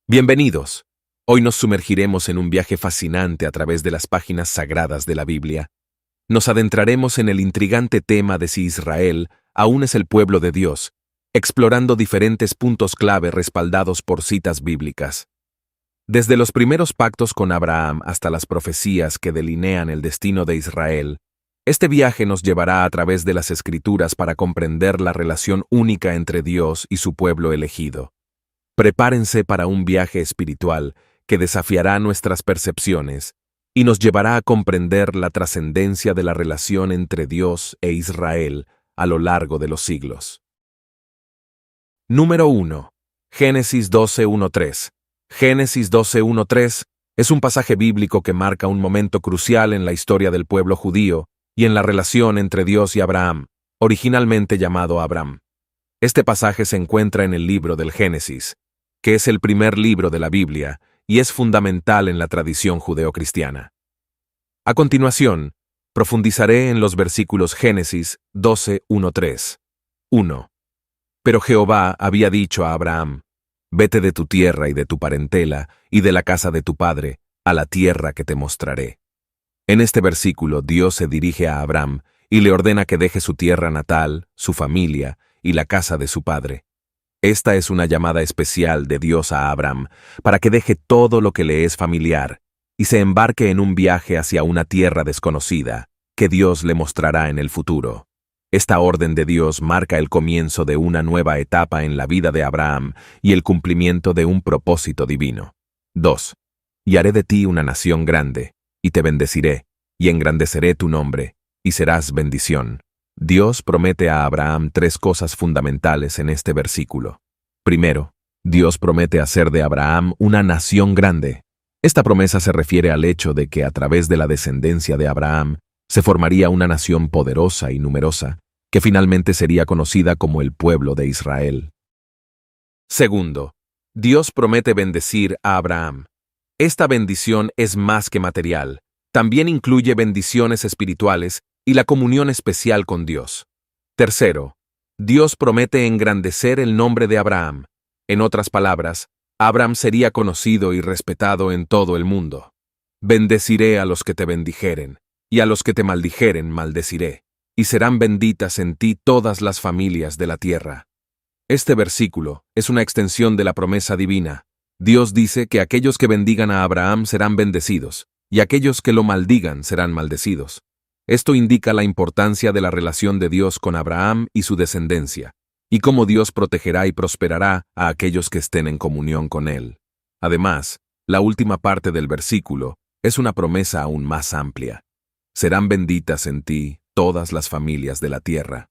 Bienvenidos. Hoy nos sumergiremos en un viaje fascinante a través de las páginas sagradas de la Biblia. Nos adentraremos en el intrigante tema de si Israel aún es el pueblo de Dios, explorando diferentes puntos clave respaldados por citas bíblicas. Desde los primeros pactos con Abraham hasta las profecías que delinean el destino de Israel, este viaje nos llevará a través de las Escrituras para comprender la relación única entre Dios y su pueblo elegido. Prepárense para un viaje espiritual que desafiará nuestras percepciones y nos llevará a comprender la trascendencia de la relación entre Dios e Israel a lo largo de los siglos. Número 1. Génesis 12:1-3. Génesis 12:1-3 es un pasaje bíblico que marca un momento crucial en la historia del pueblo judío y en la relación entre Dios y Abraham, originalmente llamado Abram. Este pasaje se encuentra en el libro del Génesis, que es el primer libro de la Biblia y es fundamental en la tradición judeocristiana. A continuación, profundizaré en los versículos Génesis 12:1-3. 1. Pero Jehová había dicho a Abraham: Vete de tu tierra y de tu parentela y de la casa de tu padre a la tierra que te mostraré. En este versículo Dios se dirige a Abraham y le ordena que deje su tierra natal, su familia y la casa de su padre. Esta es una llamada especial de Dios a Abraham para que deje todo lo que le es familiar y se embarque en un viaje hacia una tierra desconocida que Dios le mostrará en el futuro. Esta orden de Dios marca el comienzo de una nueva etapa en la vida de Abraham y el cumplimiento de un propósito divino. 2. Y haré de ti una nación grande, y te bendeciré, y engrandeceré tu nombre, y serás bendición. Dios promete a Abraham tres cosas fundamentales en este versículo. Primero, Dios promete hacer de Abraham una nación grande. Esta promesa se refiere al hecho de que a través de la descendencia de Abraham se formaría una nación poderosa y numerosa, que finalmente sería conocida como el pueblo de Israel. Segundo, Dios promete bendecir a Abraham. Esta bendición es más que material, también incluye bendiciones espirituales y la comunión especial con Dios. Tercero, Dios promete engrandecer el nombre de Abraham. En otras palabras, Abraham sería conocido y respetado en todo el mundo. Bendeciré a los que te bendijeren, y a los que te maldijeren maldeciré, y serán benditas en ti todas las familias de la tierra. Este versículo es una extensión de la promesa divina. Dios dice que aquellos que bendigan a Abraham serán bendecidos, y aquellos que lo maldigan serán maldecidos. Esto indica la importancia de la relación de Dios con Abraham y su descendencia, y cómo Dios protegerá y prosperará a aquellos que estén en comunión con Él. Además, la última parte del versículo es una promesa aún más amplia. Serán benditas en ti todas las familias de la tierra.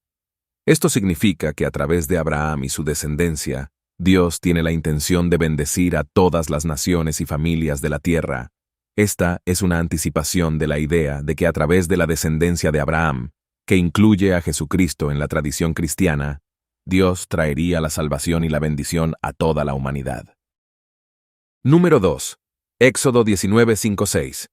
Esto significa que a través de Abraham y su descendencia, Dios tiene la intención de bendecir a todas las naciones y familias de la tierra. Esta es una anticipación de la idea de que a través de la descendencia de Abraham, que incluye a Jesucristo en la tradición cristiana, Dios traería la salvación y la bendición a toda la humanidad. Número 2. Éxodo 19:5-6.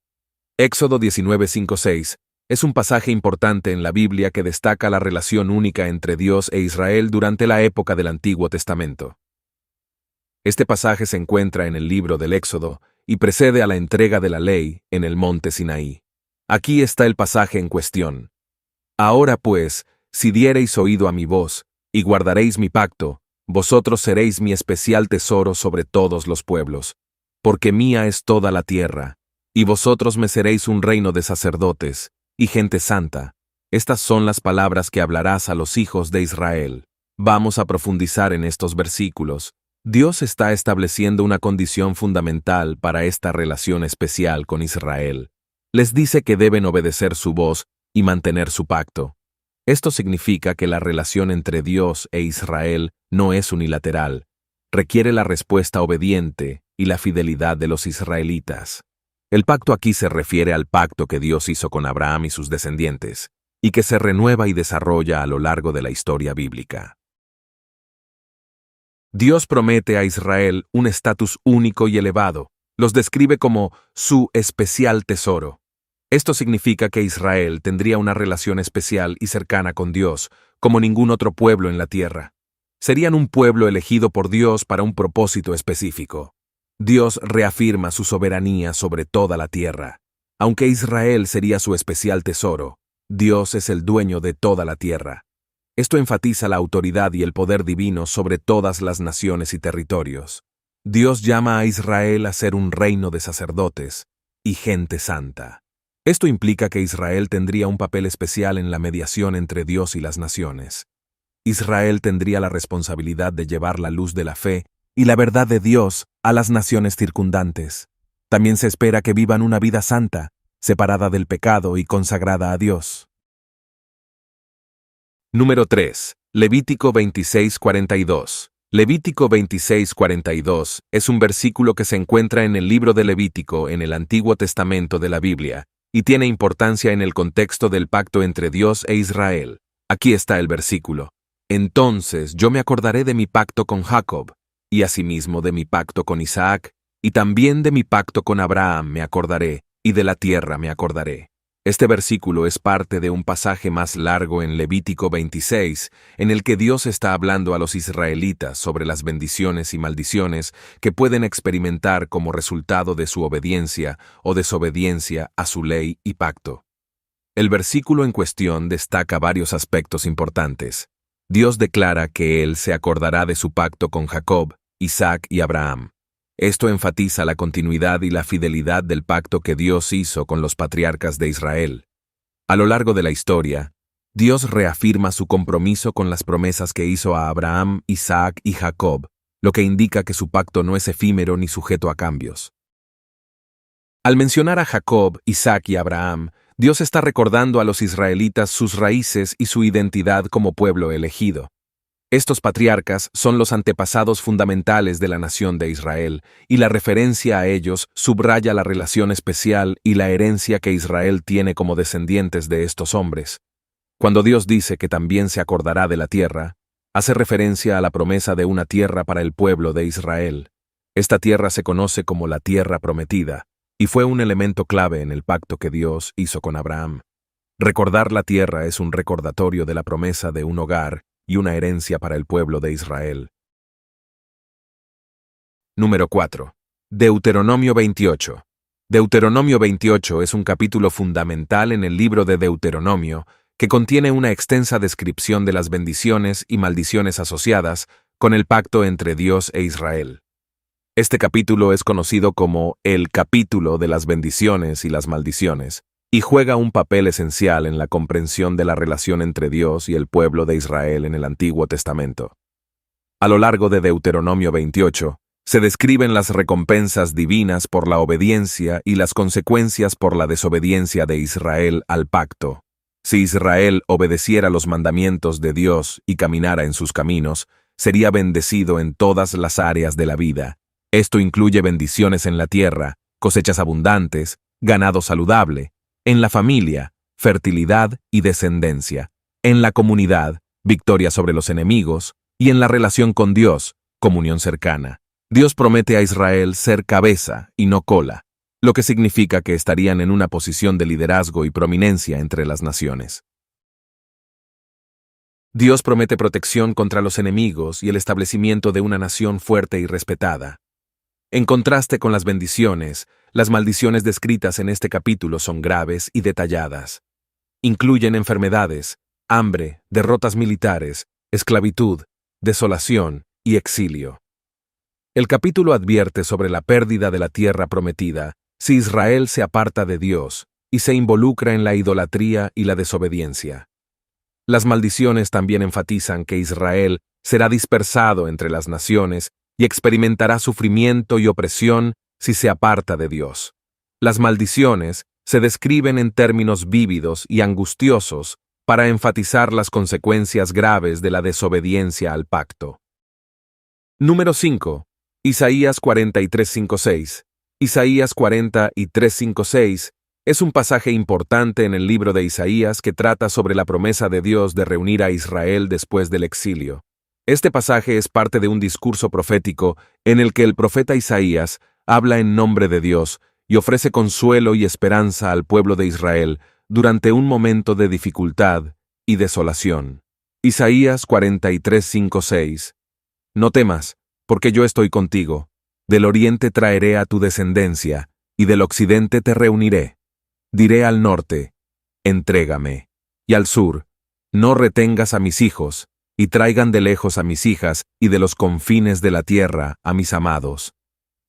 Éxodo 19:5-6 es un pasaje importante en la Biblia que destaca la relación única entre Dios e Israel durante la época del Antiguo Testamento. Este pasaje se encuentra en el libro del Éxodo y precede a la entrega de la ley en el monte Sinaí. Aquí está el pasaje en cuestión. Ahora pues, si diereis oído a mi voz, y guardaréis mi pacto, vosotros seréis mi especial tesoro sobre todos los pueblos, porque mía es toda la tierra, y vosotros me seréis un reino de sacerdotes, y gente santa. Estas son las palabras que hablarás a los hijos de Israel. Vamos a profundizar en estos versículos. Dios está estableciendo una condición fundamental para esta relación especial con Israel. Les dice que deben obedecer su voz y mantener su pacto. Esto significa que la relación entre Dios e Israel no es unilateral. Requiere la respuesta obediente y la fidelidad de los israelitas. El pacto aquí se refiere al pacto que Dios hizo con Abraham y sus descendientes, y que se renueva y desarrolla a lo largo de la historia bíblica. Dios promete a Israel un estatus único y elevado. Los describe como su especial tesoro. Esto significa que Israel tendría una relación especial y cercana con Dios, como ningún otro pueblo en la tierra. Serían un pueblo elegido por Dios para un propósito específico. Dios reafirma su soberanía sobre toda la tierra. Aunque Israel sería su especial tesoro, Dios es el dueño de toda la tierra. Esto enfatiza la autoridad y el poder divino sobre todas las naciones y territorios. Dios llama a Israel a ser un reino de sacerdotes y gente santa. Esto implica que Israel tendría un papel especial en la mediación entre Dios y las naciones. Israel tendría la responsabilidad de llevar la luz de la fe y la verdad de Dios a las naciones circundantes. También se espera que vivan una vida santa, separada del pecado y consagrada a Dios. Número 3. Levítico 26:42. Levítico 26:42 es un versículo que se encuentra en el libro de Levítico en el Antiguo Testamento de la Biblia y tiene importancia en el contexto del pacto entre Dios e Israel. Aquí está el versículo. Entonces yo me acordaré de mi pacto con Jacob, y asimismo de mi pacto con Isaac, y también de mi pacto con Abraham me acordaré, y de la tierra me acordaré. Este versículo es parte de un pasaje más largo en Levítico 26, en el que Dios está hablando a los israelitas sobre las bendiciones y maldiciones que pueden experimentar como resultado de su obediencia o desobediencia a su ley y pacto. El versículo en cuestión destaca varios aspectos importantes. Dios declara que Él se acordará de su pacto con Jacob, Isaac y Abraham. Esto enfatiza la continuidad y la fidelidad del pacto que Dios hizo con los patriarcas de Israel. A lo largo de la historia, Dios reafirma su compromiso con las promesas que hizo a Abraham, Isaac y Jacob, lo que indica que su pacto no es efímero ni sujeto a cambios. Al mencionar a Jacob, Isaac y Abraham, Dios está recordando a los israelitas sus raíces y su identidad como pueblo elegido. Estos patriarcas son los antepasados fundamentales de la nación de Israel, y la referencia a ellos subraya la relación especial y la herencia que Israel tiene como descendientes de estos hombres. Cuando Dios dice que también se acordará de la tierra, hace referencia a la promesa de una tierra para el pueblo de Israel. Esta tierra se conoce como la tierra prometida, y fue un elemento clave en el pacto que Dios hizo con Abraham. Recordar la tierra es un recordatorio de la promesa de un hogar y una herencia para el pueblo de Israel. Número 4. Deuteronomio 28. Deuteronomio 28 es un capítulo fundamental en el libro de Deuteronomio que contiene una extensa descripción de las bendiciones y maldiciones asociadas con el pacto entre Dios e Israel. Este capítulo es conocido como el capítulo de las bendiciones y las maldiciones, y juega un papel esencial en la comprensión de la relación entre Dios y el pueblo de Israel en el Antiguo Testamento. A lo largo de Deuteronomio 28, se describen las recompensas divinas por la obediencia y las consecuencias por la desobediencia de Israel al pacto. Si Israel obedeciera los mandamientos de Dios y caminara en sus caminos, sería bendecido en todas las áreas de la vida. Esto incluye bendiciones en la tierra, cosechas abundantes, ganado saludable, en la familia, fertilidad y descendencia, en la comunidad, victoria sobre los enemigos, y en la relación con Dios, comunión cercana. Dios promete a Israel ser cabeza y no cola, lo que significa que estarían en una posición de liderazgo y prominencia entre las naciones. Dios promete protección contra los enemigos y el establecimiento de una nación fuerte y respetada. En contraste con las bendiciones, las maldiciones descritas en este capítulo son graves y detalladas. Incluyen enfermedades, hambre, derrotas militares, esclavitud, desolación y exilio. El capítulo advierte sobre la pérdida de la tierra prometida si Israel se aparta de Dios y se involucra en la idolatría y la desobediencia. Las maldiciones también enfatizan que Israel será dispersado entre las naciones y experimentará sufrimiento y opresión si se aparta de Dios. Las maldiciones se describen en términos vívidos y angustiosos para enfatizar las consecuencias graves de la desobediencia al pacto. Número 5. Isaías 43:5-6. Isaías 43:5-6 es un pasaje importante en el libro de Isaías que trata sobre la promesa de Dios de reunir a Israel después del exilio. Este pasaje es parte de un discurso profético en el que el profeta Isaías habla en nombre de Dios y ofrece consuelo y esperanza al pueblo de Israel durante un momento de dificultad y desolación. Isaías 43:5-6. No temas, porque yo estoy contigo. Del oriente traeré a tu descendencia, y del occidente te reuniré. Diré al norte, entrégame, y al sur, no retengas a mis hijos, y traigan de lejos a mis hijas, y de los confines de la tierra a mis amados.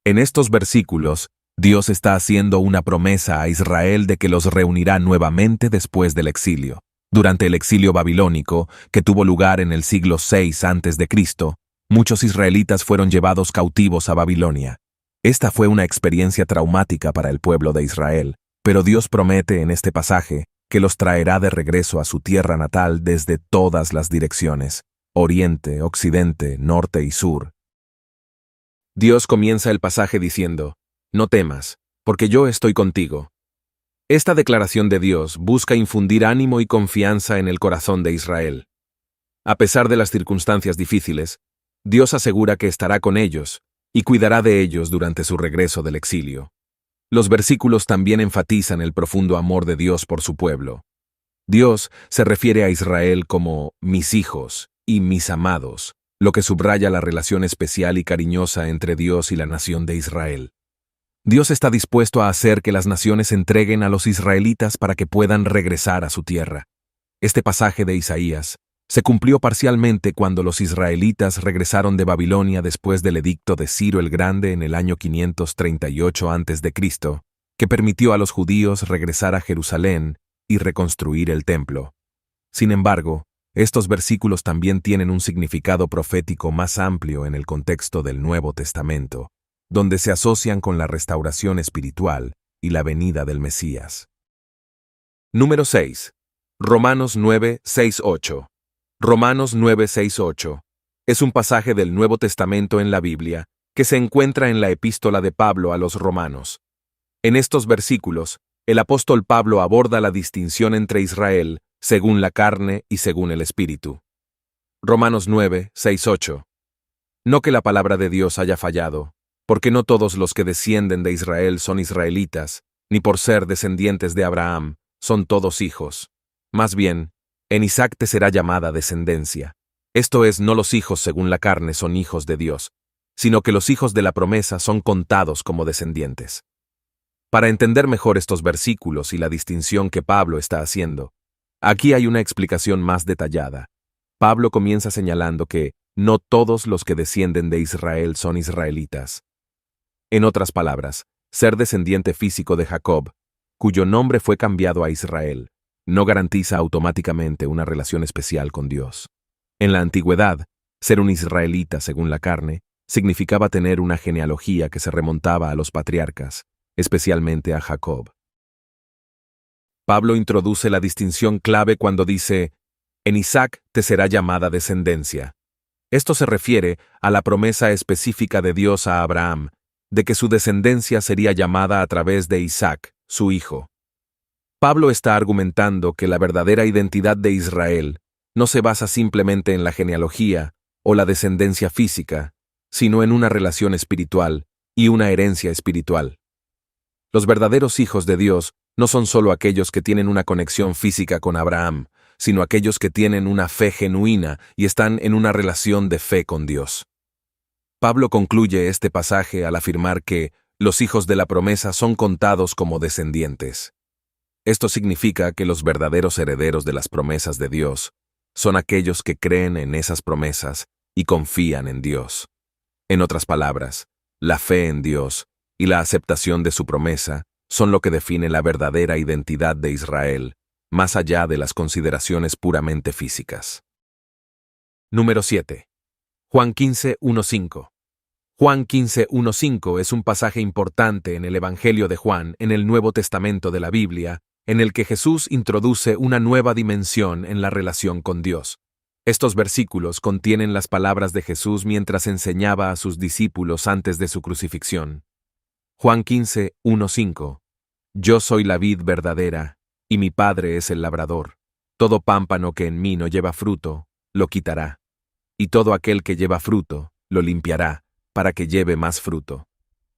En estos versículos, Dios está haciendo una promesa a Israel de que los reunirá nuevamente después del exilio. Durante el exilio babilónico, que tuvo lugar en el siglo VI a.C., muchos israelitas fueron llevados cautivos a Babilonia. Esta fue una experiencia traumática para el pueblo de Israel, pero Dios promete en este pasaje que los traerá de regreso a su tierra natal desde todas las direcciones, oriente, occidente, norte y sur. Dios comienza el pasaje diciendo, «No temas, porque yo estoy contigo». Esta declaración de Dios busca infundir ánimo y confianza en el corazón de Israel. A pesar de las circunstancias difíciles, Dios asegura que estará con ellos y cuidará de ellos durante su regreso del exilio. Los versículos también enfatizan el profundo amor de Dios por su pueblo. Dios se refiere a Israel como mis hijos y mis amados, lo que subraya la relación especial y cariñosa entre Dios y la nación de Israel. Dios está dispuesto a hacer que las naciones entreguen a los israelitas para que puedan regresar a su tierra. Este pasaje de Isaías se cumplió parcialmente cuando los israelitas regresaron de Babilonia después del edicto de Ciro el Grande en el año 538 a.C., que permitió a los judíos regresar a Jerusalén y reconstruir el templo. Sin embargo, estos versículos también tienen un significado profético más amplio en el contexto del Nuevo Testamento, donde se asocian con la restauración espiritual y la venida del Mesías. Número 6. Romanos 9, 6, 8. Romanos 9, 6, 8. Es un pasaje del Nuevo Testamento en la Biblia que se encuentra en la epístola de Pablo a los romanos. En estos versículos, el apóstol Pablo aborda la distinción entre Israel, según la carne y según el Espíritu. Romanos 9, 6, 8. No que la palabra de Dios haya fallado, porque no todos los que descienden de Israel son israelitas, ni por ser descendientes de Abraham, son todos hijos. Más bien, en Isaac te será llamada descendencia. Esto es, no los hijos según la carne son hijos de Dios, sino que los hijos de la promesa son contados como descendientes. Para entender mejor estos versículos y la distinción que Pablo está haciendo, aquí hay una explicación más detallada. Pablo comienza señalando que no todos los que descienden de Israel son israelitas. En otras palabras, ser descendiente físico de Jacob, cuyo nombre fue cambiado a Israel, no garantiza automáticamente una relación especial con Dios. En la antigüedad, ser un israelita según la carne significaba tener una genealogía que se remontaba a los patriarcas, especialmente a Jacob. Pablo introduce la distinción clave cuando dice, «En Isaac te será llamada descendencia». Esto se refiere a la promesa específica de Dios a Abraham, de que su descendencia sería llamada a través de Isaac, su hijo. Pablo está argumentando que la verdadera identidad de Israel no se basa simplemente en la genealogía o la descendencia física, sino en una relación espiritual y una herencia espiritual. Los verdaderos hijos de Dios no son solo aquellos que tienen una conexión física con Abraham, sino aquellos que tienen una fe genuina y están en una relación de fe con Dios. Pablo concluye este pasaje al afirmar que los hijos de la promesa son contados como descendientes. Esto significa que los verdaderos herederos de las promesas de Dios son aquellos que creen en esas promesas y confían en Dios. En otras palabras, la fe en Dios y la aceptación de su promesa son lo que define la verdadera identidad de Israel, más allá de las consideraciones puramente físicas. Número 7. Juan 15, 1-5. Juan 15, 1-5 es un pasaje importante en el Evangelio de Juan, en el Nuevo Testamento de la Biblia, en el que Jesús introduce una nueva dimensión en la relación con Dios. Estos versículos contienen las palabras de Jesús mientras enseñaba a sus discípulos antes de su crucifixión. Juan 15, 1-5. Yo soy la vid verdadera, y mi Padre es el labrador. Todo pámpano que en mí no lleva fruto, lo quitará. Y todo aquel que lleva fruto, lo limpiará, para que lleve más fruto.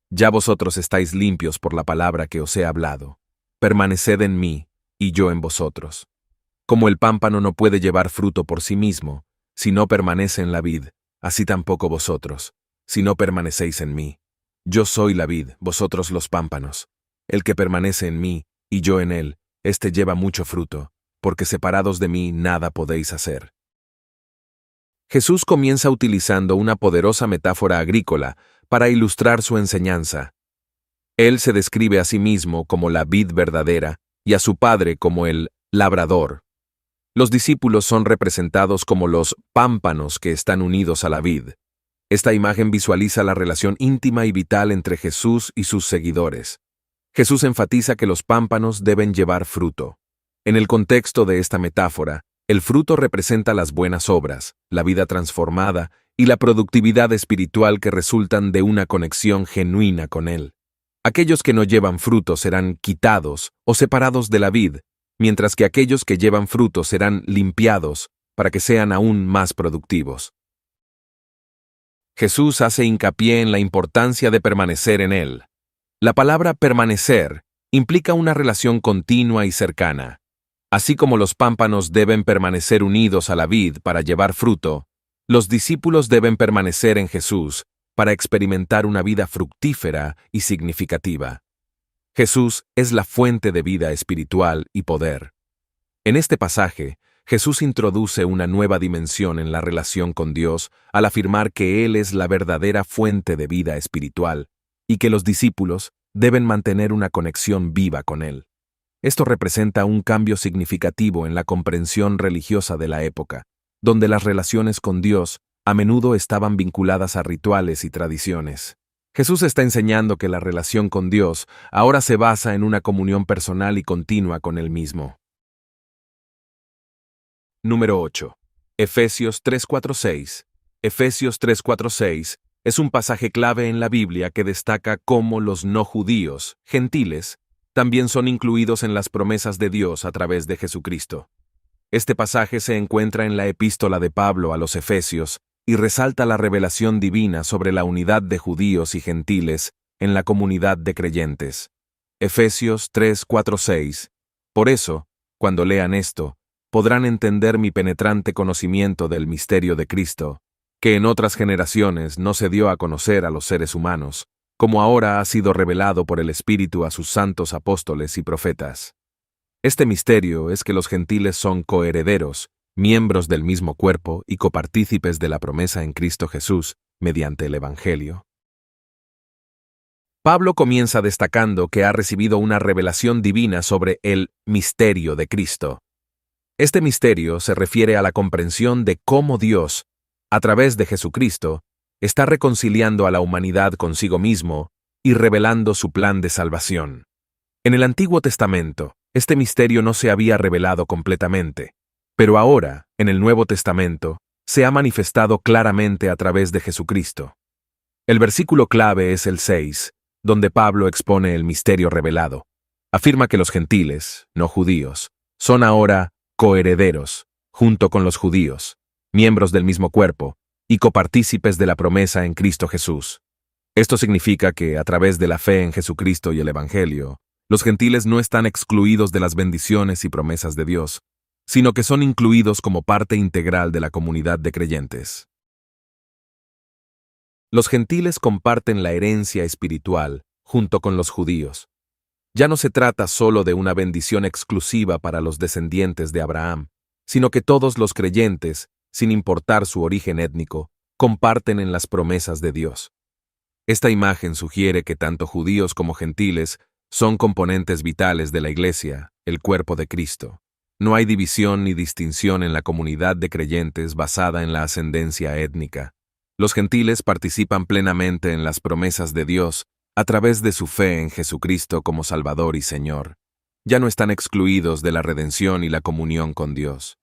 Ya vosotros estáis limpios por la palabra que os he hablado. Permaneced en mí, y yo en vosotros. Como el pámpano no puede llevar fruto por sí mismo, si no permanece en la vid, así tampoco vosotros, si no permanecéis en mí. Yo soy la vid, vosotros los pámpanos. El que permanece en mí, y yo en él, éste lleva mucho fruto, porque separados de mí nada podéis hacer. Jesús comienza utilizando una poderosa metáfora agrícola para ilustrar su enseñanza. Él se describe a sí mismo como la vid verdadera y a su Padre como el labrador. Los discípulos son representados como los pámpanos que están unidos a la vid. Esta imagen visualiza la relación íntima y vital entre Jesús y sus seguidores. Jesús enfatiza que los pámpanos deben llevar fruto. En el contexto de esta metáfora, el fruto representa las buenas obras, la vida transformada y la productividad espiritual que resultan de una conexión genuina con Él. Aquellos que no llevan fruto serán quitados o separados de la vid, mientras que aquellos que llevan fruto serán limpiados para que sean aún más productivos. Jesús hace hincapié en la importancia de permanecer en Él. La palabra permanecer implica una relación continua y cercana. Así como los pámpanos deben permanecer unidos a la vid para llevar fruto, los discípulos deben permanecer en Jesús para experimentar una vida fructífera y significativa. Jesús es la fuente de vida espiritual y poder. En este pasaje, Jesús introduce una nueva dimensión en la relación con Dios al afirmar que Él es la verdadera fuente de vida espiritual y que los discípulos deben mantener una conexión viva con Él. Esto representa un cambio significativo en la comprensión religiosa de la época, donde las relaciones con Dios a menudo estaban vinculadas a rituales y tradiciones. Jesús está enseñando que la relación con Dios ahora se basa en una comunión personal y continua con Él mismo. Número 8. Efesios 3:4-6. Efesios 3:4-6 es un pasaje clave en la Biblia que destaca cómo los no judíos, gentiles, también son incluidos en las promesas de Dios a través de Jesucristo. Este pasaje se encuentra en la epístola de Pablo a los Efesios y resalta la revelación divina sobre la unidad de judíos y gentiles en la comunidad de creyentes. Efesios 3:4-6. Por eso, cuando lean esto, podrán entender mi penetrante conocimiento del misterio de Cristo, que en otras generaciones no se dio a conocer a los seres humanos, como ahora ha sido revelado por el Espíritu a sus santos apóstoles y profetas. Este misterio es que los gentiles son coherederos, miembros del mismo cuerpo y copartícipes de la promesa en Cristo Jesús, mediante el Evangelio. Pablo comienza destacando que ha recibido una revelación divina sobre el misterio de Cristo. Este misterio se refiere a la comprensión de cómo Dios, a través de Jesucristo, está reconciliando a la humanidad consigo mismo y revelando su plan de salvación. En el Antiguo Testamento, este misterio no se había revelado completamente, pero ahora, en el Nuevo Testamento, se ha manifestado claramente a través de Jesucristo. El versículo clave es el 6, donde Pablo expone el misterio revelado. Afirma que los gentiles, no judíos, son ahora coherederos, junto con los judíos, miembros del mismo cuerpo y copartícipes de la promesa en Cristo Jesús. Esto significa que, a través de la fe en Jesucristo y el Evangelio, los gentiles no están excluidos de las bendiciones y promesas de Dios, sino que son incluidos como parte integral de la comunidad de creyentes. Los gentiles comparten la herencia espiritual junto con los judíos. Ya no se trata solo de una bendición exclusiva para los descendientes de Abraham, sino que todos los creyentes, sin importar su origen étnico, comparten en las promesas de Dios. Esta imagen sugiere que tanto judíos como gentiles son componentes vitales de la Iglesia, el cuerpo de Cristo. No hay división ni distinción en la comunidad de creyentes basada en la ascendencia étnica. Los gentiles participan plenamente en las promesas de Dios a través de su fe en Jesucristo como Salvador y Señor. Ya no están excluidos de la redención y la comunión con Dios.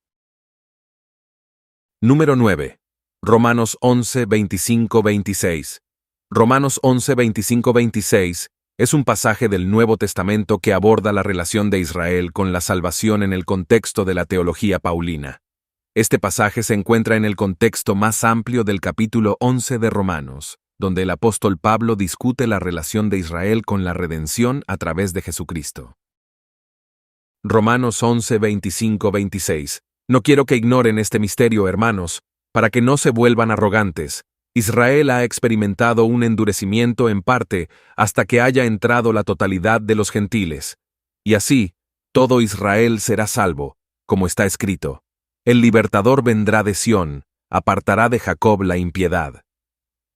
Número 9. Romanos 11, 25, 26. Romanos 11, 25, 26 es un pasaje del Nuevo Testamento que aborda la relación de Israel con la salvación en el contexto de la teología paulina. Este pasaje se encuentra en el contexto más amplio del capítulo 11 de Romanos, donde el apóstol Pablo discute la relación de Israel con la redención a través de Jesucristo. Romanos 11, 25, 26. No quiero que ignoren este misterio, hermanos, para que no se vuelvan arrogantes, Israel ha experimentado un endurecimiento en parte hasta que haya entrado la totalidad de los gentiles. Y así, todo Israel será salvo, como está escrito. El libertador vendrá de Sión, apartará de Jacob la impiedad.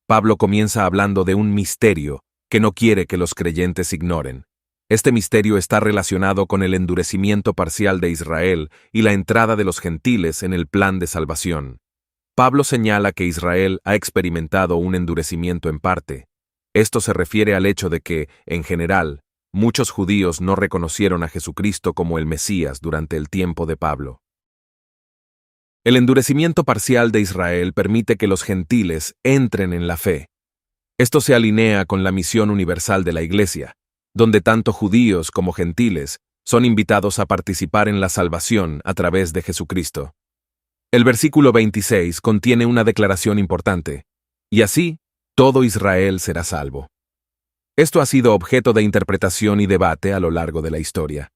Pablo comienza hablando de un misterio que no quiere que los creyentes ignoren. Este misterio está relacionado con el endurecimiento parcial de Israel y la entrada de los gentiles en el plan de salvación. Pablo señala que Israel ha experimentado un endurecimiento en parte. Esto se refiere al hecho de que, en general, muchos judíos no reconocieron a Jesucristo como el Mesías durante el tiempo de Pablo. El endurecimiento parcial de Israel permite que los gentiles entren en la fe. Esto se alinea con la misión universal de la Iglesia, donde tanto judíos como gentiles son invitados a participar en la salvación a través de Jesucristo. El versículo 26 contiene una declaración importante, y así, todo Israel será salvo. Esto ha sido objeto de interpretación y debate a lo largo de la historia,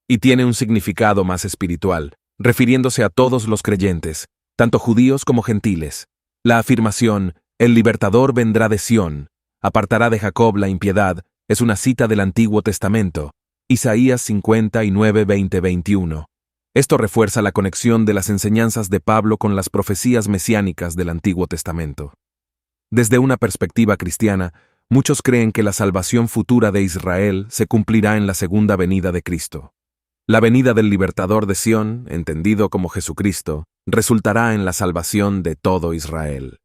y tiene un significado más espiritual, refiriéndose a todos los creyentes, tanto judíos como gentiles. La afirmación, el libertador vendrá de Sión, apartará de Jacob la impiedad, es una cita del Antiguo Testamento, Isaías 59, 20-21. Esto refuerza la conexión de las enseñanzas de Pablo con las profecías mesiánicas del Antiguo Testamento. Desde una perspectiva cristiana, muchos creen que la salvación futura de Israel se cumplirá en la segunda venida de Cristo. La venida del libertador de Sión, entendido como Jesucristo, resultará en la salvación de todo Israel.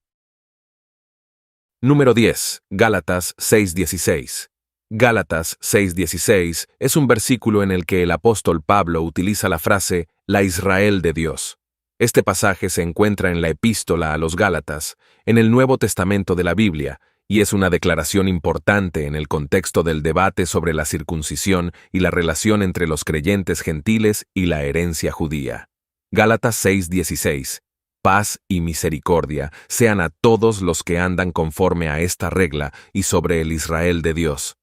Número 10. Gálatas 6:16. Gálatas 6:16 es un versículo en el que el apóstol Pablo utiliza la frase «la Israel de Dios». Este pasaje se encuentra en la epístola a los Gálatas, en el Nuevo Testamento de la Biblia, y es una declaración importante en el contexto del debate sobre la circuncisión y la relación entre los creyentes gentiles y la herencia judía. Gálatas 6:16. Paz y misericordia sean a todos los que andan conforme a esta regla y sobre el Israel de Dios.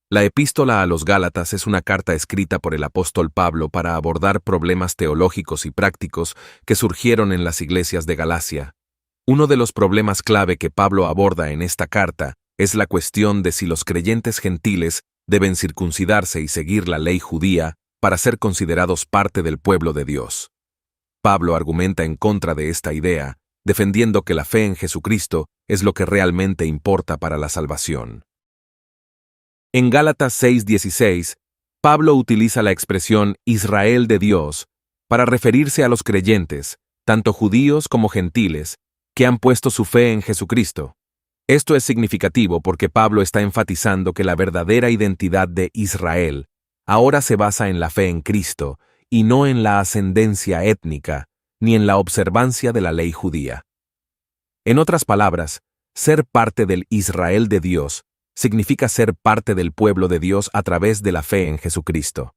La epístola a los Gálatas es una carta escrita por el apóstol Pablo para abordar problemas teológicos y prácticos que surgieron en las iglesias de Galacia. Uno de los problemas clave que Pablo aborda en esta carta es la cuestión de si los creyentes gentiles deben circuncidarse y seguir la ley judía para ser considerados parte del pueblo de Dios. Pablo argumenta en contra de esta idea, defendiendo que la fe en Jesucristo es lo que realmente importa para la salvación. En Gálatas 6:16, Pablo utiliza la expresión Israel de Dios para referirse a los creyentes, tanto judíos como gentiles, que han puesto su fe en Jesucristo. Esto es significativo porque Pablo está enfatizando que la verdadera identidad de Israel ahora se basa en la fe en Cristo y no en la ascendencia étnica ni en la observancia de la ley judía. En otras palabras, ser parte del Israel de Dios significa ser parte del pueblo de Dios a través de la fe en Jesucristo.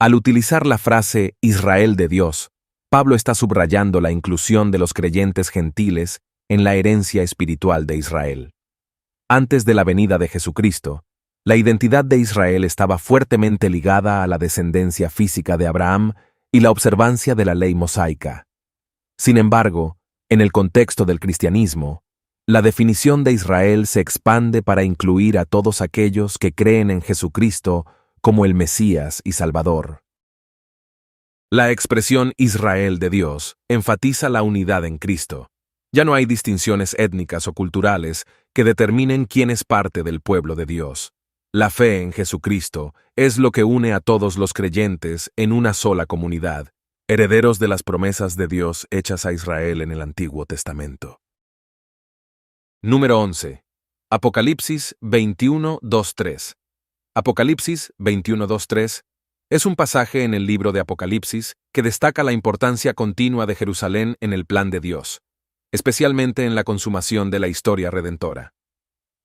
Al utilizar la frase Israel de Dios, Pablo está subrayando la inclusión de los creyentes gentiles en la herencia espiritual de Israel. Antes de la venida de Jesucristo, la identidad de Israel estaba fuertemente ligada a la descendencia física de Abraham y la observancia de la ley mosaica. Sin embargo, en el contexto del cristianismo, la definición de Israel se expande para incluir a todos aquellos que creen en Jesucristo como el Mesías y Salvador. La expresión Israel de Dios enfatiza la unidad en Cristo. Ya no hay distinciones étnicas o culturales que determinen quién es parte del pueblo de Dios. La fe en Jesucristo es lo que une a todos los creyentes en una sola comunidad, herederos de las promesas de Dios hechas a Israel en el Antiguo Testamento. Número 11. Apocalipsis 21:2-3. Apocalipsis 21:2-3 es un pasaje en el libro de Apocalipsis que destaca la importancia continua de Jerusalén en el plan de Dios, especialmente en la consumación de la historia redentora.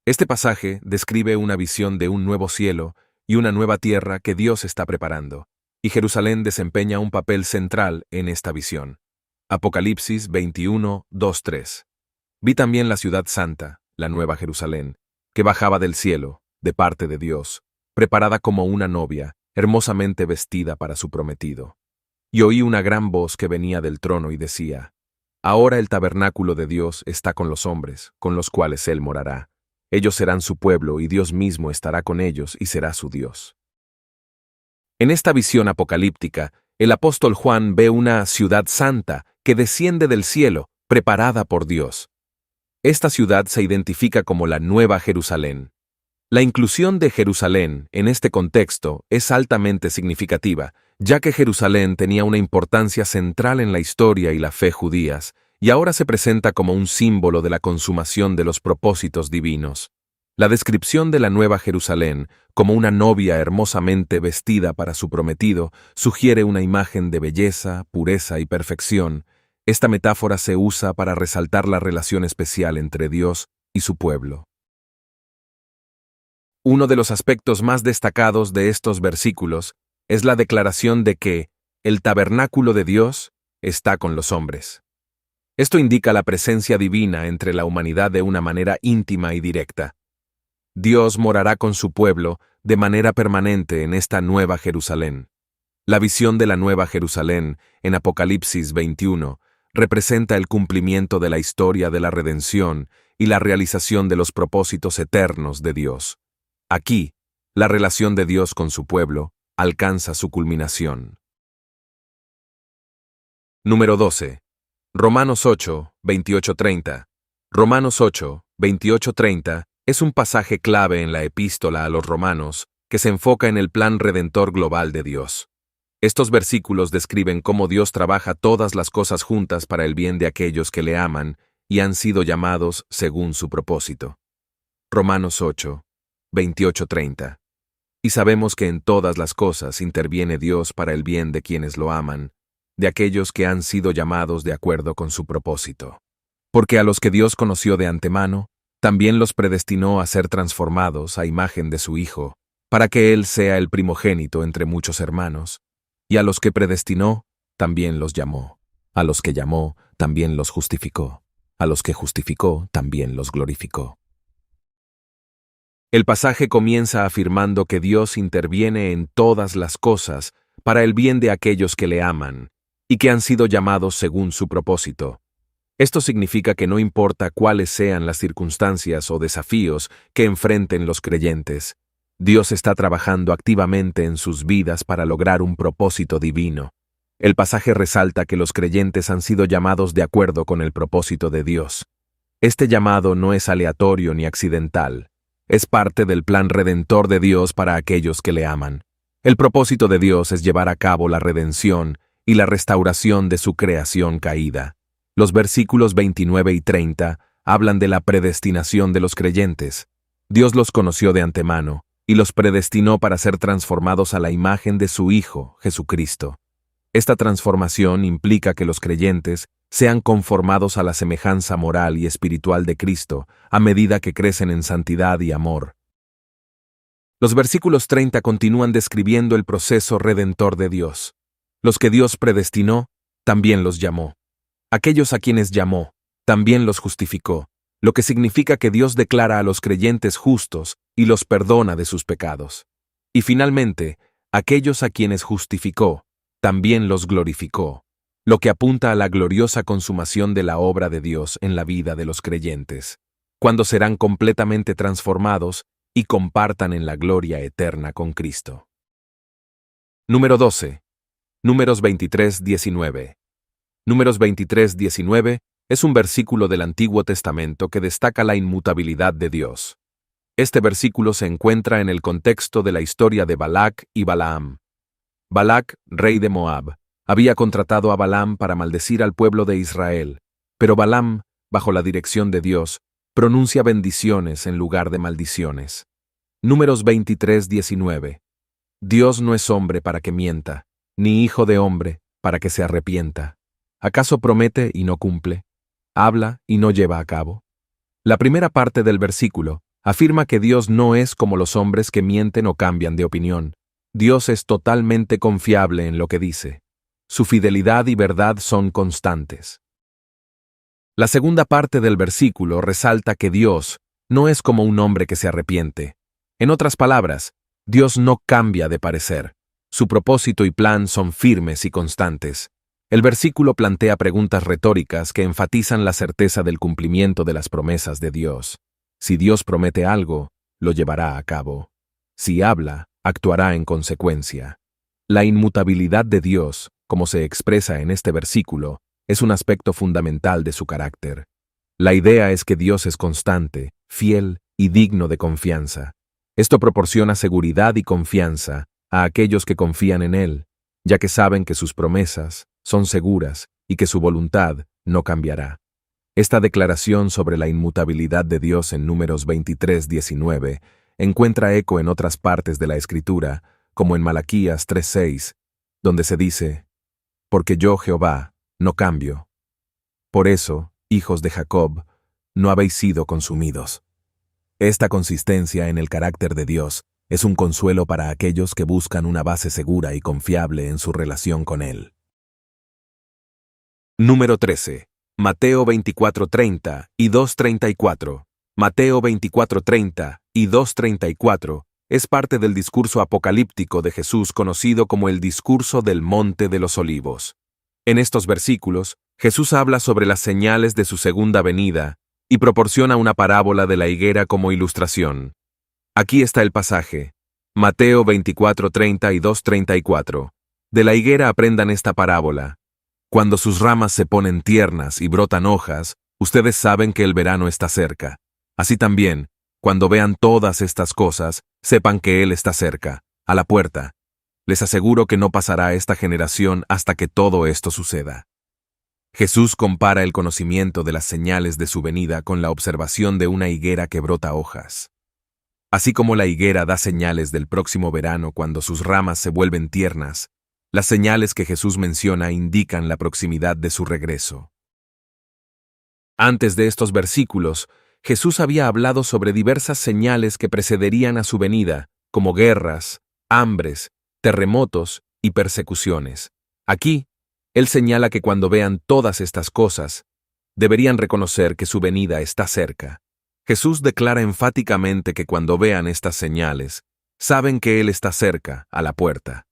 Este pasaje describe una visión de un nuevo cielo y una nueva tierra que Dios está preparando, y Jerusalén desempeña un papel central en esta visión. Apocalipsis 21:2-3. Vi también la ciudad santa, la nueva Jerusalén, que bajaba del cielo, de parte de Dios, preparada como una novia, hermosamente vestida para su prometido. Y oí una gran voz que venía del trono y decía: Ahora el tabernáculo de Dios está con los hombres, con los cuales Él morará. Ellos serán su pueblo y Dios mismo estará con ellos y será su Dios. En esta visión apocalíptica, el apóstol Juan ve una ciudad santa que desciende del cielo, preparada por Dios. Esta ciudad se identifica como la Nueva Jerusalén. La inclusión de Jerusalén en este contexto es altamente significativa, ya que Jerusalén tenía una importancia central en la historia y la fe judías, y ahora se presenta como un símbolo de la consumación de los propósitos divinos. La descripción de la Nueva Jerusalén como una novia hermosamente vestida para su prometido sugiere una imagen de belleza, pureza y perfección. Esta metáfora se usa para resaltar la relación especial entre Dios y su pueblo. Uno de los aspectos más destacados de estos versículos es la declaración de que el tabernáculo de Dios está con los hombres. Esto indica la presencia divina entre la humanidad de una manera íntima y directa. Dios morará con su pueblo de manera permanente en esta Nueva Jerusalén. La visión de la Nueva Jerusalén en Apocalipsis 21 representa el cumplimiento de la historia de la redención y la realización de los propósitos eternos de Dios. Aquí, la relación de Dios con su pueblo alcanza su culminación. Número 12. Romanos 8, 28-30. Romanos 8, 28-30 es un pasaje clave en la epístola a los romanos que se enfoca en el plan redentor global de Dios. Estos versículos describen cómo Dios trabaja todas las cosas juntas para el bien de aquellos que le aman y han sido llamados según su propósito. Romanos 8, 28-30. Y sabemos que en todas las cosas interviene Dios para el bien de quienes lo aman, de aquellos que han sido llamados de acuerdo con su propósito. Porque a los que Dios conoció de antemano, también los predestinó a ser transformados a imagen de su Hijo, para que Él sea el primogénito entre muchos hermanos. Y a los que predestinó, también los llamó. A los que llamó, también los justificó. A los que justificó, también los glorificó. El pasaje comienza afirmando que Dios interviene en todas las cosas para el bien de aquellos que le aman y que han sido llamados según su propósito. Esto significa que no importa cuáles sean las circunstancias o desafíos que enfrenten los creyentes, Dios está trabajando activamente en sus vidas para lograr un propósito divino. El pasaje resalta que los creyentes han sido llamados de acuerdo con el propósito de Dios. Este llamado no es aleatorio ni accidental. Es parte del plan redentor de Dios para aquellos que le aman. El propósito de Dios es llevar a cabo la redención y la restauración de su creación caída. Los versículos 29 y 30 hablan de la predestinación de los creyentes. Dios los conoció de antemano y los predestinó para ser transformados a la imagen de su Hijo, Jesucristo. Esta transformación implica que los creyentes sean conformados a la semejanza moral y espiritual de Cristo a medida que crecen en santidad y amor. Los versículos 30 continúan describiendo el proceso redentor de Dios. Los que Dios predestinó, también los llamó. Aquellos a quienes llamó, también los justificó, lo que significa que Dios declara a los creyentes justos y los perdona de sus pecados. Y finalmente, aquellos a quienes justificó, también los glorificó, lo que apunta a la gloriosa consumación de la obra de Dios en la vida de los creyentes, cuando serán completamente transformados y compartan en la gloria eterna con Cristo. Número 12. Números 23-19. Números 23-19 es un versículo del Antiguo Testamento que destaca la inmutabilidad de Dios. Este versículo se encuentra en el contexto de la historia de Balac y Balaam. Balac, rey de Moab, había contratado a Balaam para maldecir al pueblo de Israel, pero Balaam, bajo la dirección de Dios, pronuncia bendiciones en lugar de maldiciones. Números 23-19. Dios no es hombre para que mienta, ni hijo de hombre para que se arrepienta. ¿Acaso promete y no cumple? ¿Habla y no lleva a cabo? La primera parte del versículo afirma que Dios no es como los hombres que mienten o cambian de opinión. Dios es totalmente confiable en lo que dice. Su fidelidad y verdad son constantes. La segunda parte del versículo resalta que Dios no es como un hombre que se arrepiente. En otras palabras, Dios no cambia de parecer. Su propósito y plan son firmes y constantes. El versículo plantea preguntas retóricas que enfatizan la certeza del cumplimiento de las promesas de Dios. Si Dios promete algo, lo llevará a cabo. Si habla, actuará en consecuencia. La inmutabilidad de Dios, como se expresa en este versículo, es un aspecto fundamental de su carácter. La idea es que Dios es constante, fiel y digno de confianza. Esto proporciona seguridad y confianza a aquellos que confían en Él, ya que saben que sus promesas son seguras y que su voluntad no cambiará. Esta declaración sobre la inmutabilidad de Dios en Números 23:19 encuentra eco en otras partes de la Escritura, como en Malaquías 3:6, donde se dice: «Porque yo, Jehová, no cambio. Por eso, hijos de Jacob, no habéis sido consumidos». Esta consistencia en el carácter de Dios es un consuelo para aquellos que buscan una base segura y confiable en su relación con Él. Número 13. Mateo 24:30 y 2:34. Mateo 24:30 y 2:34 es parte del discurso apocalíptico de Jesús conocido como el discurso del Monte de los Olivos. En estos versículos, Jesús habla sobre las señales de su segunda venida y proporciona una parábola de la higuera como ilustración. Aquí está el pasaje. Mateo 24:30 y 2:34. De la higuera aprendan esta parábola. Cuando sus ramas se ponen tiernas y brotan hojas, ustedes saben que el verano está cerca. Así también, cuando vean todas estas cosas, sepan que Él está cerca, a la puerta. Les aseguro que no pasará esta generación hasta que todo esto suceda. Jesús compara el conocimiento de las señales de su venida con la observación de una higuera que brota hojas. Así como la higuera da señales del próximo verano cuando sus ramas se vuelven tiernas, las señales que Jesús menciona indican la proximidad de su regreso. Antes de estos versículos, Jesús había hablado sobre diversas señales que precederían a su venida, como guerras, hambres, terremotos y persecuciones. Aquí, Él señala que cuando vean todas estas cosas, deberían reconocer que su venida está cerca. Jesús declara enfáticamente que cuando vean estas señales, saben que Él está cerca, a la puerta.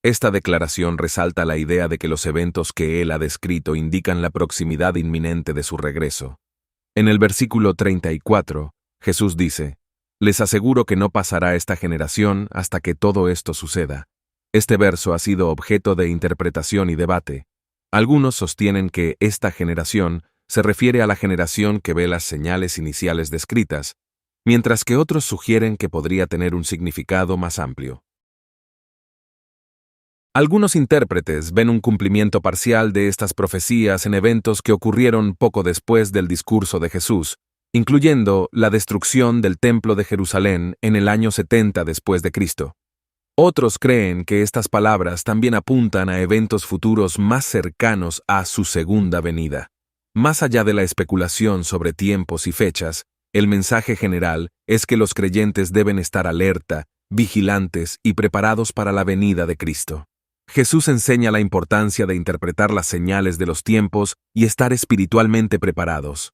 Esta declaración resalta la idea de que los eventos que Él ha descrito indican la proximidad inminente de su regreso. En el versículo 34, Jesús dice: «Les aseguro que no pasará esta generación hasta que todo esto suceda». Este verso ha sido objeto de interpretación y debate. Algunos sostienen que esta generación se refiere a la generación que ve las señales iniciales descritas, mientras que otros sugieren que podría tener un significado más amplio. Algunos intérpretes ven un cumplimiento parcial de estas profecías en eventos que ocurrieron poco después del discurso de Jesús, incluyendo la destrucción del Templo de Jerusalén en el año 70 después de Cristo. Otros creen que estas palabras también apuntan a eventos futuros más cercanos a su segunda venida. Más allá de la especulación sobre tiempos y fechas, el mensaje general es que los creyentes deben estar alerta, vigilantes y preparados para la venida de Cristo. Jesús enseña la importancia de interpretar las señales de los tiempos y estar espiritualmente preparados.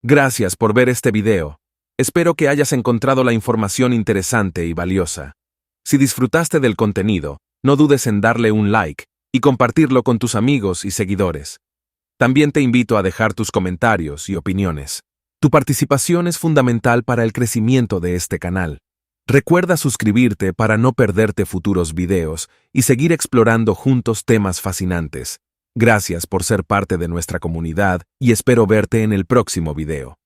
Gracias por ver este video. Espero que hayas encontrado la información interesante y valiosa. Si disfrutaste del contenido, no dudes en darle un like y compartirlo con tus amigos y seguidores. También te invito a dejar tus comentarios y opiniones. Tu participación es fundamental para el crecimiento de este canal. Recuerda suscribirte para no perderte futuros videos y seguir explorando juntos temas fascinantes. Gracias por ser parte de nuestra comunidad y espero verte en el próximo video.